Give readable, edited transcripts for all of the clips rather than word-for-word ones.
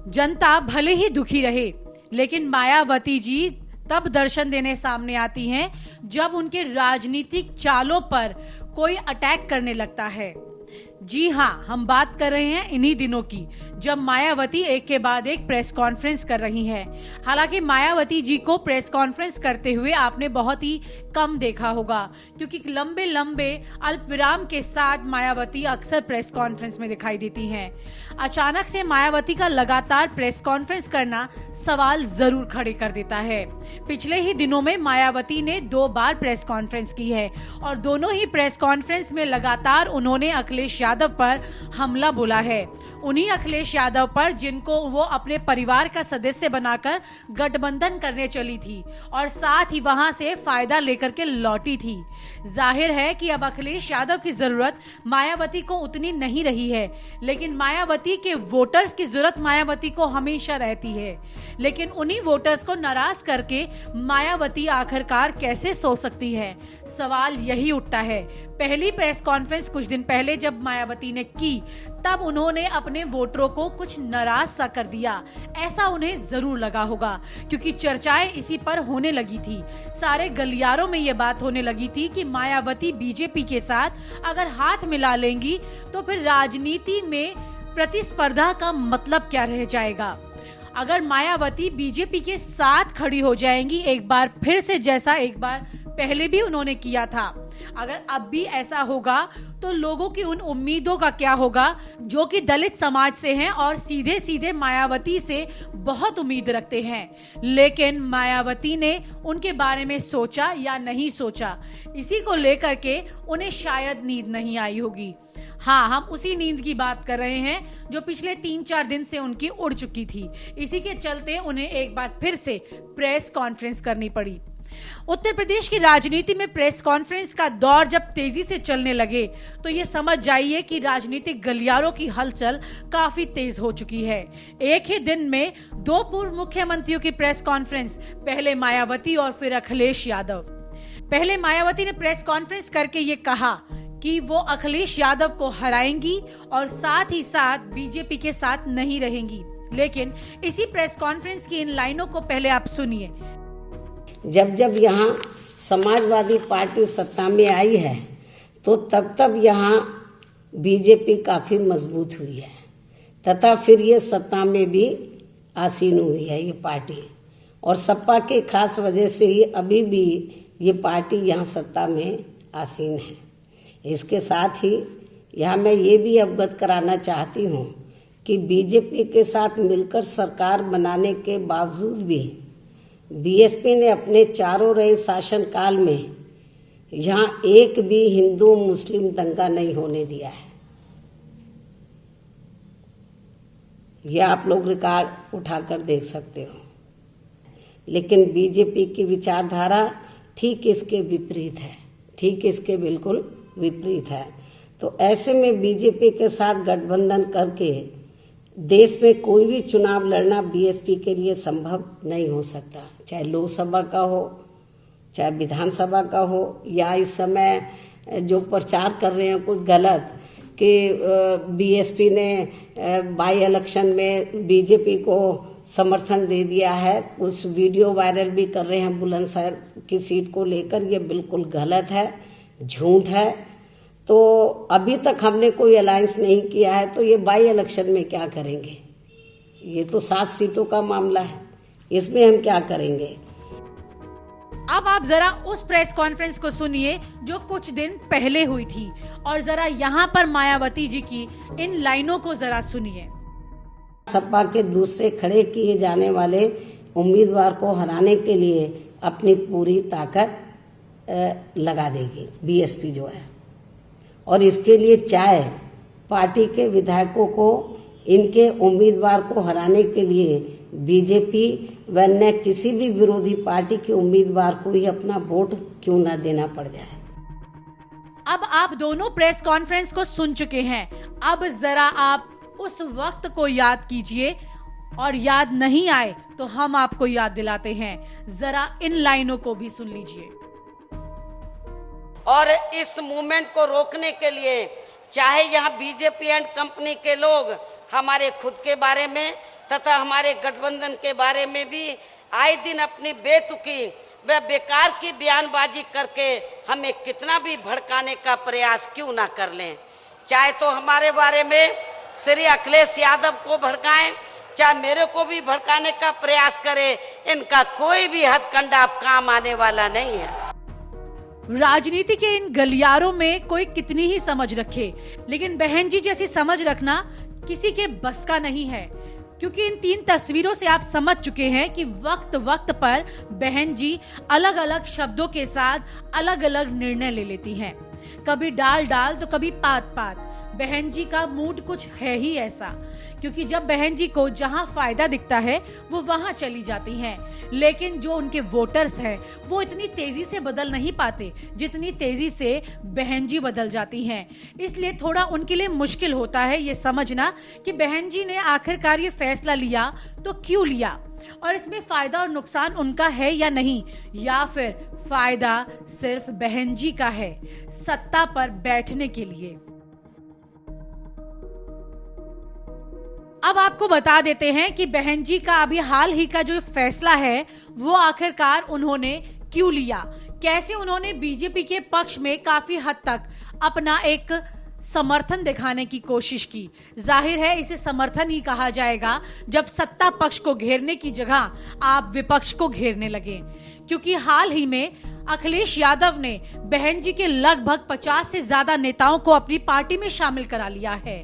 जनता भले ही दुखी रहे, लेकिन मायावती जी तब दर्शन देने सामने आती हैं जब उनके राजनीतिक चालों पर कोई अटैक करने लगता है। जी हाँ, हम बात कर रहे हैं इन्हीं दिनों की, जब मायावती एक के बाद एक प्रेस कॉन्फ्रेंस कर रही हैं। हालांकि मायावती जी को प्रेस कॉन्फ्रेंस करते हुए आपने बहुत ही कम देखा होगा, क्योंकि लंबे लंबे अल्पविराम के साथ मायावती अक्सर प्रेस कॉन्फ्रेंस में दिखाई देती हैं। अचानक से मायावती का लगातार प्रेस कॉन्फ्रेंस करना सवाल जरूर खड़े कर देता है। पिछले ही दिनों में मायावती ने 2 बार प्रेस कॉन्फ्रेंस की है और दोनों ही प्रेस कॉन्फ्रेंस में लगातार उन्होंने अखिलेश यादव पर हमला बोला है। उन्हीं अखिलेश यादव पर जिनको वो अपने परिवार का सदस्य बनाकर गठबंधन करने चली थी और साथ ही वहां से फायदा लेकर के लौटी थी। जाहिर है कि अब अखिलेश यादव की जरूरत मायावती को उतनी नहीं रही है, लेकिन मायावती के वोटर्स की जरूरत मायावती को हमेशा रहती है। लेकिन उन्हीं वोटर्स को नाराज करके मायावती आखिरकार कैसे सो सकती है, सवाल यही उठता है। पहली प्रेस कॉन्फ्रेंस कुछ दिन पहले जब मायावती ने की, तब उन्होंने अपने वोटरों को कुछ नाराज सा कर दिया, ऐसा उन्हें जरूर लगा होगा, क्योंकि चर्चाएं इसी पर होने लगी थी। सारे गलियारों में ये बात होने लगी थी कि मायावती बीजेपी के साथ अगर हाथ मिला लेंगी तो फिर राजनीति में प्रतिस्पर्धा का मतलब क्या रह जाएगा। अगर मायावती बीजेपी के साथ खड़ी हो जाएंगी एक बार फिर से, जैसा एक बार पहले भी उन्होंने किया था, अगर अब भी ऐसा होगा तो लोगों की उन उम्मीदों का क्या होगा जो कि दलित समाज से हैं और सीधे सीधे मायावती से बहुत उम्मीद रखते हैं। लेकिन मायावती ने उनके बारे में सोचा या नहीं सोचा, इसी को लेकर के उन्हें शायद नींद नहीं आई होगी। हाँ, हम उसी नींद की बात कर रहे हैं जो पिछले 3-4 दिन से उनकी उड़ चुकी थी। इसी के चलते उन्हें एक बार फिर से प्रेस कॉन्फ्रेंस करनी पड़ी। उत्तर प्रदेश की राजनीति में प्रेस कॉन्फ्रेंस का दौर जब तेजी से चलने लगे तो ये समझ जाइए कि राजनीतिक गलियारों की हलचल काफी तेज हो चुकी है। एक ही दिन में 2 पूर्व मुख्यमंत्रियों की प्रेस कॉन्फ्रेंस, पहले मायावती और फिर अखिलेश यादव। पहले मायावती ने प्रेस कॉन्फ्रेंस करके ये कहा कि वो अखिलेश यादव को हराएंगी और साथ ही साथ बीजेपी के साथ नहीं रहेंगी। लेकिन इसी प्रेस कॉन्फ्रेंस की इन लाइनों को पहले आप सुनिए। जब जब यहाँ समाजवादी पार्टी सत्ता में आई है तो तब यहाँ बीजेपी काफी मजबूत हुई है तथा फिर ये सत्ता में भी आसीन हुई है ये पार्टी, और सपा के खास वजह से ही अभी भी ये पार्टी यहाँ सत्ता में आसीन है। इसके साथ ही यहाँ मैं ये भी अवगत कराना चाहती हूँ कि बीजेपी के साथ मिलकर सरकार बनाने के बावजूद भी बीएसपी ने अपने चारों रहे शासन काल में यहाँ एक भी हिंदू मुस्लिम दंगा नहीं होने दिया है। यह आप लोग रिकॉर्ड उठाकर देख सकते हो। लेकिन बीजेपी की विचारधारा ठीक इसके विपरीत है, ठीक इसके बिल्कुल विपरीत है। तो ऐसे में बीजेपी के साथ गठबंधन करके देश में कोई भी चुनाव लड़ना बीएसपी के लिए संभव नहीं हो सकता, चाहे लोकसभा का हो, चाहे विधानसभा का हो, या इस समय जो प्रचार कर रहे हैं कुछ गलत कि बीएसपी ने बाई इलेक्शन में बीजेपी को समर्थन दे दिया है, कुछ वीडियो वायरल भी कर रहे हैं बुलंदशहर की सीट को लेकर, ये बिल्कुल गलत है, झूठ है। तो अभी तक हमने कोई अलायंस नहीं किया है, तो ये बाई इलेक्शन में क्या करेंगे? ये तो 7 सीटों का मामला है, इसमें हम क्या करेंगे? अब आप जरा उस प्रेस कॉन्फ्रेंस को सुनिए जो कुछ दिन पहले हुई थी, और जरा यहाँ पर मायावती जी की इन लाइनों को जरा सुनिए। सपा के दूसरे खड़े किए जाने वाले उम्मीदवार को हराने के लिए अपनी पूरी ताकत लगा देगी बीएसपी जो है, और इसके लिए चाहे पार्टी के विधायकों को इनके उम्मीदवार को हराने के लिए बीजेपी व न किसी भी विरोधी पार्टी के उम्मीदवार को ही अपना वोट क्यों न देना पड़ जाए। अब आप दोनों प्रेस कॉन्फ्रेंस को सुन चुके हैं, अब जरा आप उस वक्त को याद कीजिए, और याद नहीं आए तो हम आपको याद दिलाते हैं, जरा इन लाइनों को भी सुन लीजिए। और इस मूवमेंट को रोकने के लिए चाहे यहाँ बीजेपी एंड कंपनी के लोग हमारे खुद के बारे में तथा हमारे गठबंधन के बारे में भी आए दिन अपनी बेतुकी व बेकार की बयानबाजी करके हमें कितना भी भड़काने का प्रयास क्यों ना कर लें। चाहे तो हमारे बारे में श्री अखिलेश यादव को भड़काएं, चाहे मेरे को भी भड़काने का प्रयास करें, इनका कोई भी हथकंडा अब काम आने वाला नहीं है। राजनीति के इन गलियारों में कोई कितनी ही समझ रखे, लेकिन बहन जी जैसी समझ रखना किसी के बस का नहीं है, क्योंकि इन 3 तस्वीरों से आप समझ चुके हैं कि वक्त वक्त पर बहन जी अलग अलग शब्दों के साथ अलग अलग निर्णय ले लेती हैं। कभी डाल डाल तो कभी पात पात। बहन जी का मूड कुछ है ही ऐसा, क्योंकि जब बहन जी को जहां फायदा दिखता है वो वहां चली जाती हैं, लेकिन जो उनके वोटर्स हैं वो इतनी तेजी से बदल नहीं पाते जितनी तेजी से बहन जी बदल जाती हैं। इसलिए थोड़ा उनके लिए मुश्किल होता है ये समझना कि बहन जी ने आखिरकार ये फैसला लिया तो क्यों लिया, और इसमें फायदा और नुकसान उनका है या नहीं, या फिर फायदा सिर्फ बहन जी का है सत्ता पर बैठने के लिए। अब आपको बता देते हैं कि बहन जी का अभी हाल ही का जो फैसला है वो आखिरकार उन्होंने क्यों लिया, कैसे उन्होंने बीजेपी के पक्ष में काफी हद तक अपना एक समर्थन दिखाने की कोशिश की। जाहिर है इसे समर्थन ही कहा जाएगा जब सत्ता पक्ष को घेरने की जगह आप विपक्ष को घेरने लगे, क्योंकि हाल ही में अखिलेश यादव ने बहन जी के लगभग 50 से ज्यादा नेताओं को अपनी पार्टी में शामिल करा लिया है।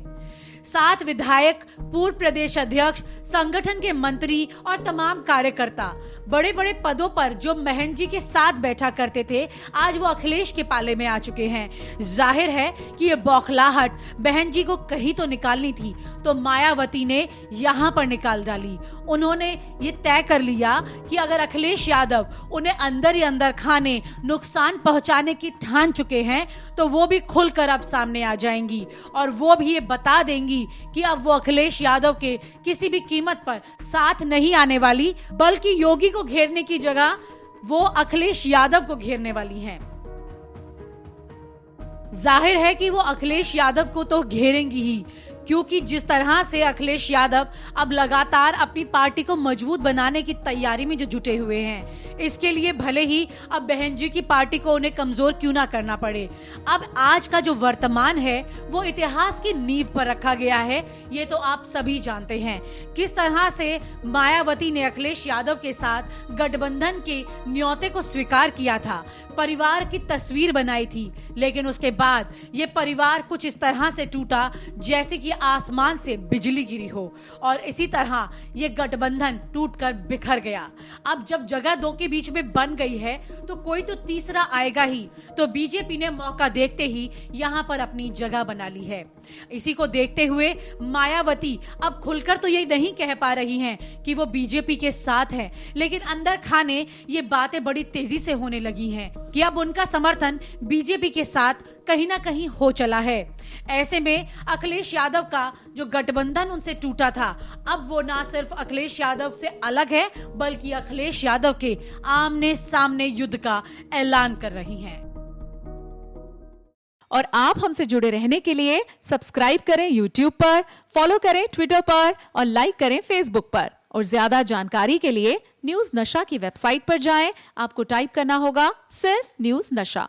7 विधायक, पूर्व प्रदेश अध्यक्ष, संगठन के मंत्री और तमाम कार्यकर्ता बड़े बड़े पदों पर जो बहन जी के साथ बैठा करते थे आज वो अखिलेश के पाले में आ चुके हैं। जाहिर है कि ये बौखलाहट बहन जी को कहीं तो निकालनी थी, तो मायावती ने यहाँ पर निकाल डाली। उन्होंने ये तय कर लिया कि अगर अखिलेश यादव उन्हें अंदर ही अंदर खाने, नुकसान पहुंचाने की ठान चुके हैं तो वो भी खुलकर अब सामने आ जाएंगी और वो भी ये बता देंगी कि अब वो अखिलेश यादव के किसी भी कीमत पर साथ नहीं आने वाली, बल्कि योगी को घेरने की जगह वो अखिलेश यादव को घेरने वाली हैं। जाहिर है कि वो अखिलेश यादव को तो घेरेंगी ही, क्योंकि जिस तरह से अखिलेश यादव अब लगातार अपनी पार्टी को मजबूत बनाने की तैयारी में जो जुटे हुए हैं, इसके लिए भले ही अब बहन जी की पार्टी को उन्हें कमजोर क्यों ना करना पड़े। अब आज का जो वर्तमान है वो इतिहास की नींव पर रखा गया है, ये तो आप सभी जानते हैं किस तरह से मायावती ने अखिलेश यादव के साथ गठबंधन के न्योते को स्वीकार किया था, परिवार की तस्वीर बनाई थी, लेकिन उसके बाद ये परिवार कुछ इस तरह से टूटा जैसे कि आसमान से बिजली गिरी हो, और इसी तरह ये गठबंधन टूटकर बिखर गया। अब जब जगह 2 के बीच में बन गई है तो कोई तो तीसरा आएगा ही, तो बीजेपी ने मौका देखते ही यहाँ पर अपनी जगह बना ली है। इसी को देखते हुए मायावती अब खुलकर तो ये नहीं कह पा रही हैं कि वो बीजेपी के साथ हैं, लेकिन अंदर खाने ये बातें बड़ी तेजी से होने लगी हैं कि अब उनका समर्थन बीजेपी के साथ कहीं ना कहीं हो चला है। ऐसे में अखिलेश यादव का जो गठबंधन उनसे टूटा था, अब वो ना सिर्फ अखिलेश यादव से अलग है बल्कि अखिलेश यादव के आमने सामने युद्ध का ऐलान कर रही हैं। और आप हमसे जुड़े रहने के लिए सब्सक्राइब करें YouTube पर, फॉलो करें Twitter पर और लाइक करें Facebook पर। और ज्यादा जानकारी के लिए न्यूज नशा की वेबसाइट पर जाएं। आपको टाइप करना होगा सिर्फ न्यूज नशा।